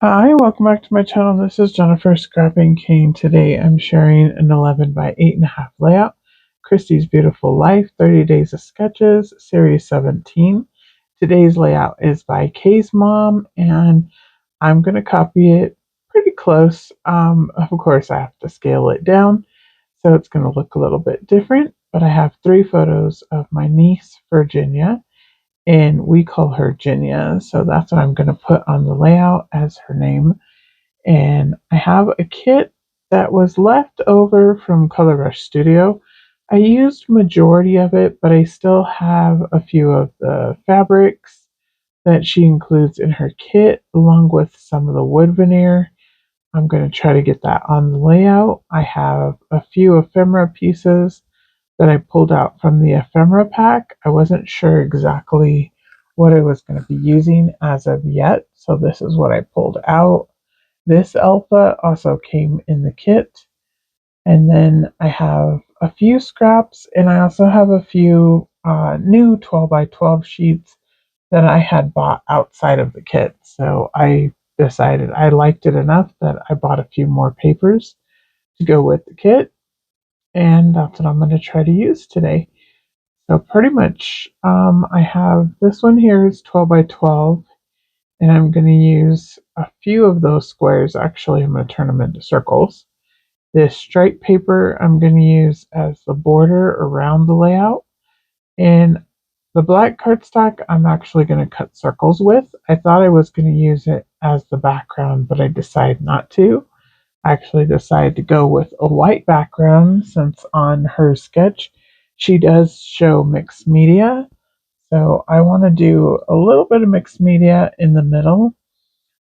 Hi, welcome back to my channel. This is Jennifer Scrapping Cane. Today I'm sharing an 11 by 8.5 layout. Christie's Beautiful Life, 30 Days of Sketches, Series 17. Today's layout is by Kay's mom, and I'm going to copy it pretty close. Of course, I have to scale it down, so it's going to look a little bit different, but I have 3 photos of my niece, Virginia, and we call her Ginia, so that's what I'm going to put on the layout as her name. And I have a kit that was left over from Color Rush Studio. I used majority of it, but I still have a few of the fabrics that she includes in her kit, along with some of the wood veneer. I'm going to try to get that on the layout. I have a few ephemera pieces that I pulled out from the ephemera pack. I wasn't sure exactly what I was going to be using as of yet, so this is what I pulled out. This alpha also came in the kit, and then I have a few scraps, and I also have a few new 12 by 12 sheets that I had bought outside of the kit. So I decided I liked it enough that I bought a few more papers to go with the kit, and that's what I'm going to try to use today. So pretty much, I have this one here is 12 by 12, and I'm going to use a few of those squares. Actually, I'm going to turn them into circles. This stripe paper I'm going to use as the border around the layout, and the black cardstock I'm actually going to cut circles with. I thought I was going to use it as the background, but I decided not to. I actually decided to go with a white background since on her sketch she does show mixed media. So I want to do a little bit of mixed media in the middle.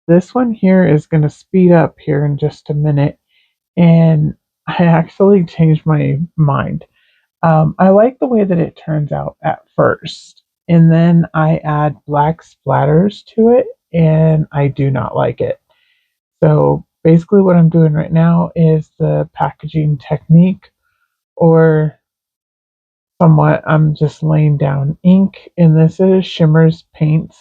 This one here is going to speed up here in just a minute, and I actually changed my mind. I like the way that it turns out at first, and then I add black splatters to it, and I do not like it. So basically, what I'm doing right now is the packaging technique, or somewhat, I'm just laying down ink, and this is Shimmer's paints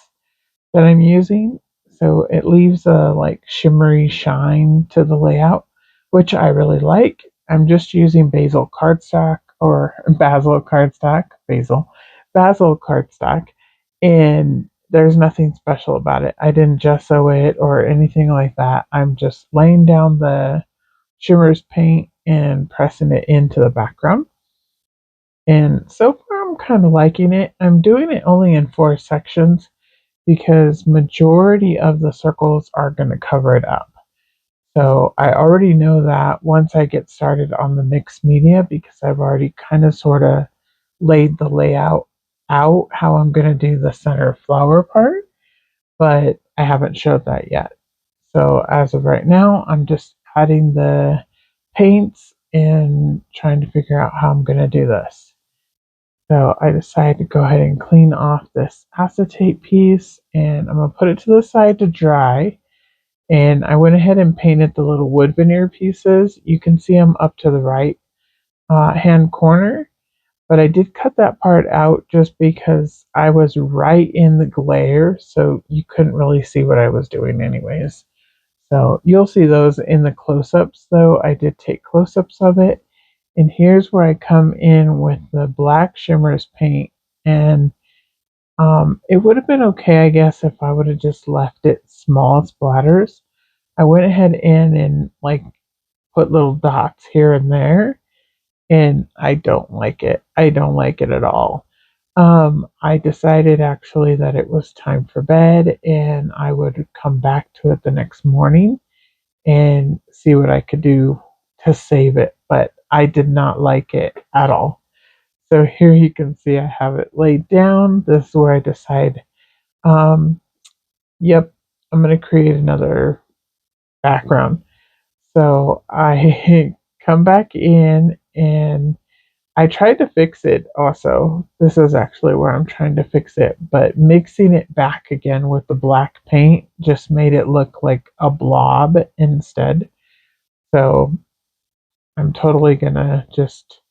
that I'm using. So it leaves a like shimmery shine to the layout, which I really like. I'm just using basil cardstock, and there's nothing special about it. I didn't gesso it or anything like that. I'm just laying down the shimmer's paint and pressing it into the background. And so far I'm kind of liking it. I'm doing it only in 4 sections because majority of the circles are going to cover it up. So I already know that once I get started on the mixed media, because I've already kind of sort of laid the layout out how I'm going to do the center flower part, but I haven't showed that yet. So as of right now, I'm just adding the paints and trying to figure out how I'm going to do this. So I decided to go ahead and clean off this acetate piece, and I'm going to put it to the side to dry. And I went ahead and painted the little wood veneer pieces. You can see them up to the right hand corner, but I did cut that part out just because I was right in the glare, so you couldn't really see what I was doing anyways. So you'll see those in the close-ups, though. I did take close-ups of it. And here's where I come in with the black Shimmer's paint. And it would have been okay, I guess, if I would have just left it small splatters. I went ahead in and like put little dots here and there, and I don't like it. I don't like it at all. I decided actually that it was time for bed, and I would come back to it the next morning and see what I could do to save it, but I did not like it at all. So here you can see I have it laid down. This is where I decide, um, yep, I'm going to create another background. So I come back in and I tried to fix it also. This is actually where I'm trying to fix it, but mixing it back again with the black paint just made it look like a blob instead. So I'm totally gonna just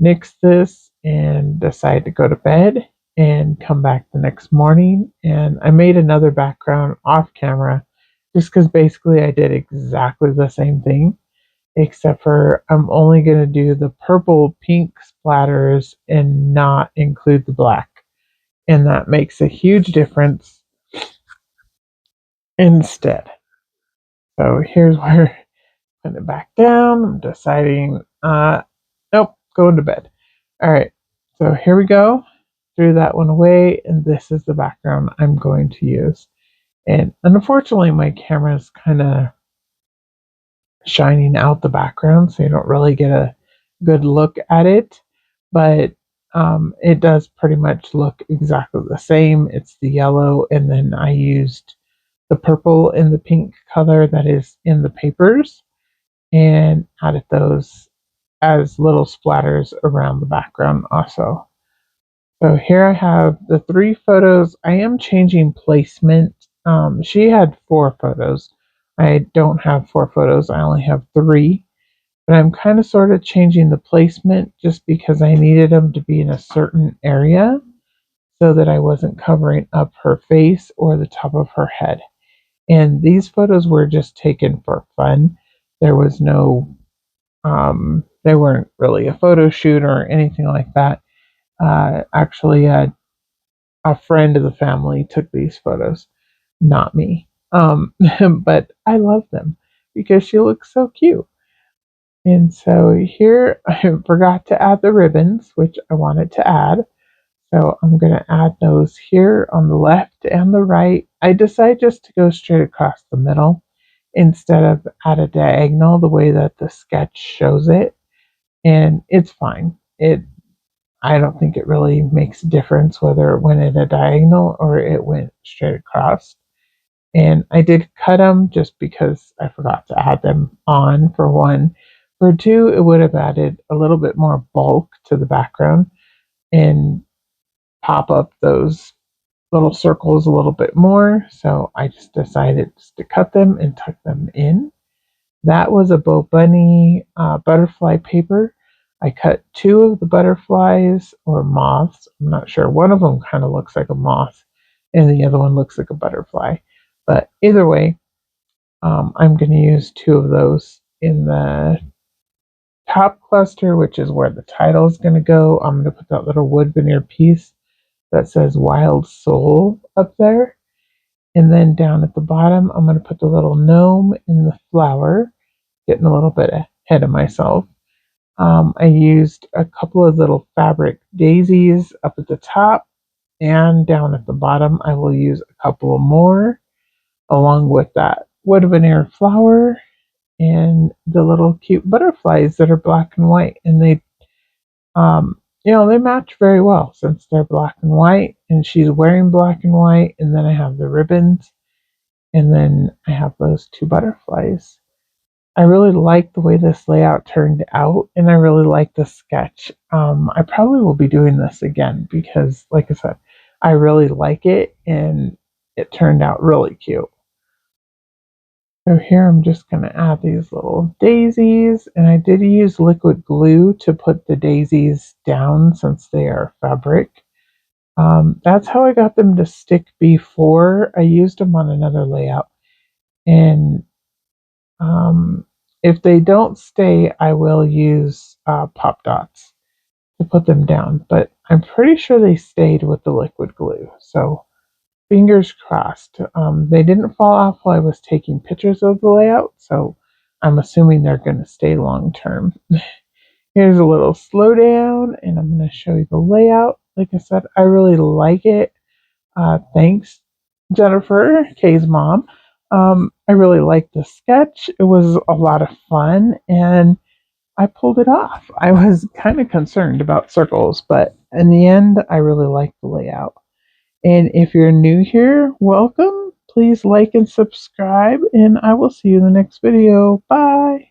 nix this and decide to go to bed and come back the next morning. And I made another background off camera just because basically I did exactly the same thing, except for I'm only going to do the purple pink splatters and not include the black. And that makes a huge difference instead. So here's where I put it back down. I'm deciding, nope, going to bed. All right, so here we go. Threw that one away, and this is the background I'm going to use. And unfortunately, my camera is kind of shining out the background, so you don't really get a good look at it. But it does pretty much look exactly the same. It's the yellow, and then I used the purple and the pink color that is in the papers and added those as little splatters around the background also. So here I have the 3 photos. I am changing placement. She had 4 photos. I don't have 4 photos. I only have 3. But I'm kind of sort of changing the placement just because I needed them to be in a certain area so that I wasn't covering up her face or the top of her head. And these photos were just taken for fun. There was no, they weren't really a photo shoot or anything like that. Actually, a friend of the family took these photos, not me. But I love them because she looks so cute. And so here I forgot to add the ribbons, which I wanted to add. So I'm going to add those here on the left and the right. I decided just to go straight across the middle instead of at a diagonal the way that the sketch shows it. And it's fine. I don't think it really makes a difference whether it went in a diagonal or it went straight across. And I did cut them just because I forgot to add them on, for one. For two, it would have added a little bit more bulk to the background and pop up those little circles a little bit more. So I just decided just to cut them and tuck them in. That was a Bo Bunny butterfly paper. I cut 2 of the butterflies or moths. I'm not sure. One of them kind of looks like a moth and the other one looks like a butterfly. But either way, I'm going to use 2 of those in the top cluster, which is where the title is going to go. I'm going to put that little wood veneer piece that says Wild Soul up there. And then down at the bottom, I'm going to put the little gnome in the flower, getting a little bit ahead of myself. I used a couple of little fabric daisies up at the top and down at the bottom. I will use a couple more along with that wood veneer flower and the little cute butterflies that are black and white. And they match very well since they're black and white and she's wearing black and white. And then I have the ribbons and then I have those 2 butterflies. I really like the way this layout turned out, and I really like the sketch. I probably will be doing this again because, like I said, I really like it, and it turned out really cute. So here I'm just going to add these little daisies, and I did use liquid glue to put the daisies down since they are fabric. That's how I got them to stick before. I used them on another layout, and if they don't stay, I will use pop dots to put them down, but I'm pretty sure they stayed with the liquid glue. So fingers crossed. They didn't fall off while I was taking pictures of the layout, so I'm assuming they're going to stay long term. Here's a little slowdown, and I'm going to show you the layout. Like I said, I really like it. Thanks, Jennifer, Kay's mom. I really liked the sketch. It was a lot of fun, and I pulled it off. I was kind of concerned about circles, but in the end, I really liked the layout. And if you're new here, welcome. Please like and subscribe, and I will see you in the next video. Bye.